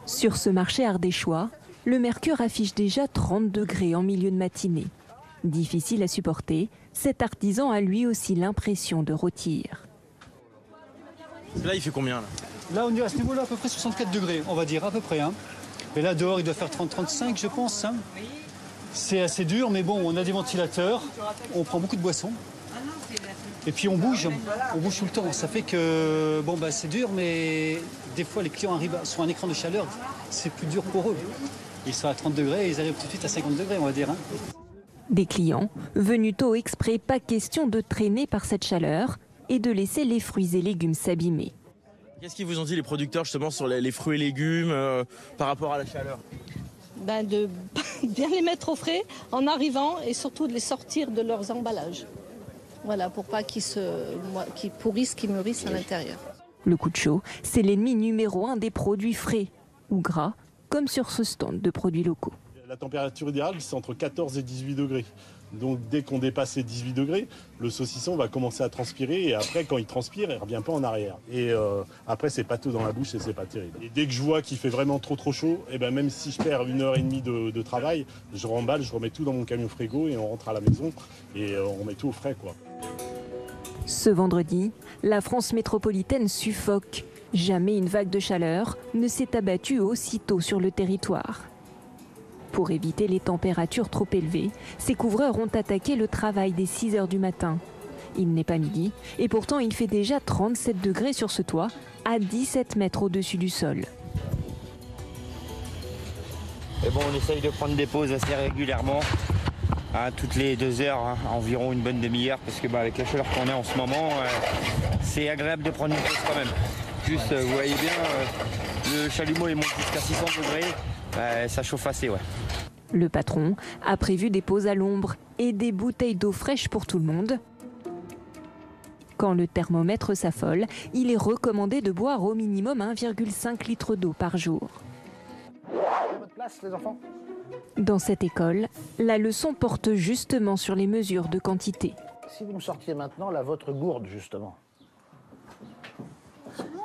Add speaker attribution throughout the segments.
Speaker 1: Sur ce marché ardéchois, le mercure affiche déjà 30 degrés en milieu de matinée. Difficile à supporter, cet artisan a lui aussi l'impression de rôtir.
Speaker 2: Là, il fait combien là?
Speaker 3: Là, on est à ce niveau-là à peu près 64 degrés, on va dire, à peu près. Hein. Et là, dehors, il doit faire 30-35, je pense. Hein. C'est assez dur, mais bon, on a des ventilateurs, on prend beaucoup de boissons. Et puis on bouge tout le temps. Ça fait que, bon, bah, c'est dur, mais des fois, les clients arrivent sur un écran de chaleur, c'est plus dur pour eux. Ils sont à 30 degrés et ils arrivent tout de suite à 50 degrés, on va dire. Hein.
Speaker 1: Des clients venus tôt exprès, pas question de traîner par cette chaleur et de laisser les fruits et légumes s'abîmer.
Speaker 2: Qu'est-ce qu'ils vous ont dit les producteurs justement sur les fruits et légumes par rapport à la chaleur?
Speaker 4: De bien les mettre au frais en arrivant et surtout de les sortir de leurs emballages. Voilà, pour pas qu'ils pourrissent, qu'ils mûrissent à l'intérieur.
Speaker 1: Le coup de chaud, c'est l'ennemi numéro 1 des produits frais ou gras, comme sur ce stand de produits locaux.
Speaker 5: La température idéale, c'est entre 14 et 18 degrés. Donc dès qu'on dépasse les 18 degrés, le saucisson va commencer à transpirer et après quand il transpire, il ne revient pas en arrière. Et après c'est pâteux dans la bouche et c'est pas terrible. Et dès que je vois qu'il fait vraiment trop chaud, et ben même si je perds 1h30 de travail, je remballe, je remets tout dans mon camion frigo et on rentre à la maison et on met tout au frais quoi.
Speaker 1: Ce vendredi, la France métropolitaine suffoque. Jamais une vague de chaleur ne s'est abattue aussitôt sur le territoire. Pour éviter les températures trop élevées, ces couvreurs ont attaqué le travail dès 6 h du matin. Il n'est pas midi et pourtant il fait déjà 37 degrés sur ce toit, à 17 mètres au-dessus du sol.
Speaker 6: Et bon, on essaye de prendre des pauses assez régulièrement, toutes les 2 heures, environ une bonne demi-heure, parce que avec la chaleur qu'on a en ce moment, c'est agréable de prendre une pause quand même. Juste, vous voyez bien, le chalumeau il monte jusqu'à 600 degrés, ça chauffe assez, ouais.
Speaker 1: Le patron a prévu des pauses à l'ombre et des bouteilles d'eau fraîche pour tout le monde. Quand le thermomètre s'affole, il est recommandé de boire au minimum 1,5 litre d'eau par jour.
Speaker 7: Votre place, les enfants.
Speaker 1: Dans cette école, la leçon porte justement sur les mesures de quantité.
Speaker 7: Si vous me sortiez maintenant votre gourde, justement.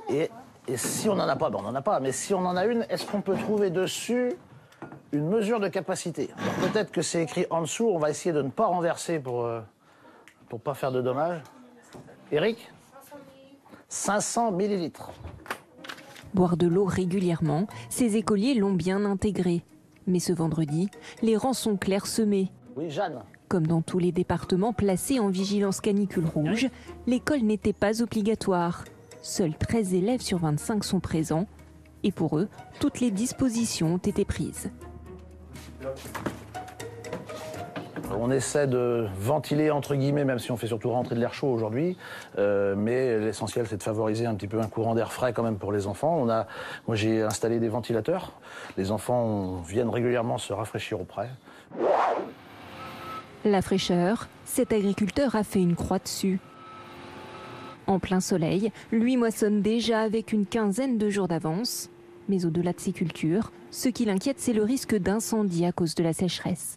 Speaker 7: Et si on n'en a pas, on n'en a pas, mais si on en a une, est-ce qu'on peut trouver dessus une mesure de capacité? Peut-être que c'est écrit en dessous, on va essayer de ne pas renverser pour pas faire de dommages. Eric, 500 millilitres.
Speaker 1: Boire de l'eau régulièrement, ces écoliers l'ont bien intégré. Mais ce vendredi, les rangs sont clairsemés.
Speaker 7: Oui, Jeanne.
Speaker 1: Comme dans tous les départements placés en vigilance canicule rouge, l'école n'était pas obligatoire. Seuls 13 élèves sur 25 sont présents. Et pour eux, toutes les dispositions ont été prises.
Speaker 7: On essaie de ventiler, entre guillemets, même si on fait surtout rentrer de l'air chaud aujourd'hui. Mais l'essentiel, c'est de favoriser un petit peu un courant d'air frais quand même pour les enfants. Moi, j'ai installé des ventilateurs. Les enfants viennent régulièrement se rafraîchir auprès.
Speaker 1: La fraîcheur, cet agriculteur a fait une croix dessus. En plein soleil, lui moissonne déjà avec une quinzaine de jours d'avance. Mais au-delà de ces cultures, ce qui l'inquiète, c'est le risque d'incendie à cause de la sécheresse.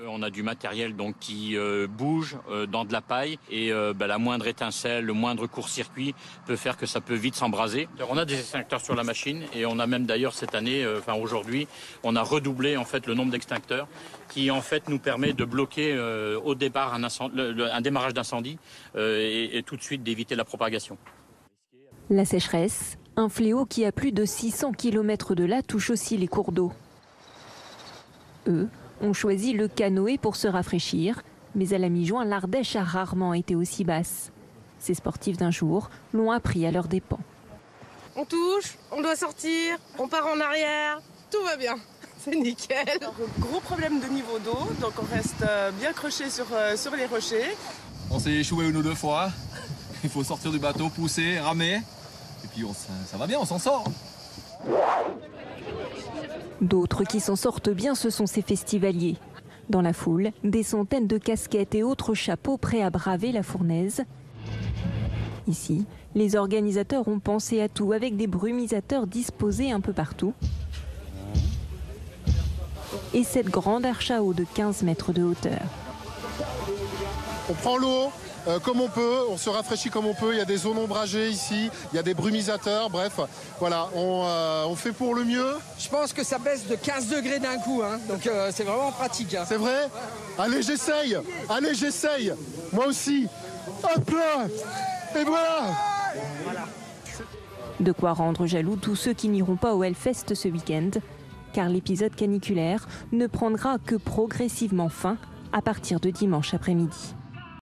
Speaker 8: On a du matériel donc qui bouge dans de la paille et la moindre étincelle, le moindre court-circuit peut faire que ça peut vite s'embraser. On a des extincteurs sur la machine et on a même d'ailleurs cette année, aujourd'hui, on a redoublé en fait le nombre d'extincteurs qui en fait nous permet de bloquer au départ un démarrage d'incendie et tout de suite d'éviter la propagation.
Speaker 1: La sécheresse, un fléau qui à plus de 600 km de là touche aussi les cours d'eau. Eux ont choisi le canoë pour se rafraîchir, mais à la mi-juin, l'Ardèche a rarement été aussi basse. Ces sportifs d'un jour l'ont appris à leurs dépens.
Speaker 9: On touche, on doit sortir, on part en arrière, tout va bien, c'est nickel. Alors, gros problème de niveau d'eau, donc on reste bien croché sur les rochers.
Speaker 10: On s'est échoué 1 ou 2 fois, il faut sortir du bateau, pousser, ramer, et puis ça va bien, on s'en sort.
Speaker 1: D'autres qui s'en sortent bien, ce sont ces festivaliers. Dans la foule, des centaines de casquettes et autres chapeaux prêts à braver la fournaise. Ici, les organisateurs ont pensé à tout avec des brumisateurs disposés un peu partout. Et cette grande arche à eau de 15 mètres de hauteur.
Speaker 11: On prend l'eau, comme on peut, on se rafraîchit comme on peut. Il y a des zones ombragées ici, il y a des brumisateurs, bref, voilà, on fait pour le mieux.
Speaker 12: Je pense que ça baisse de 15 degrés d'un coup, hein, donc c'est vraiment pratique. Hein.
Speaker 11: C'est vrai ? Allez, j'essaye. Moi aussi. Hop là. Et voilà.
Speaker 1: De quoi rendre jaloux tous ceux qui n'iront pas au Hellfest ce week-end, car l'épisode caniculaire ne prendra que progressivement fin à partir de dimanche après-midi.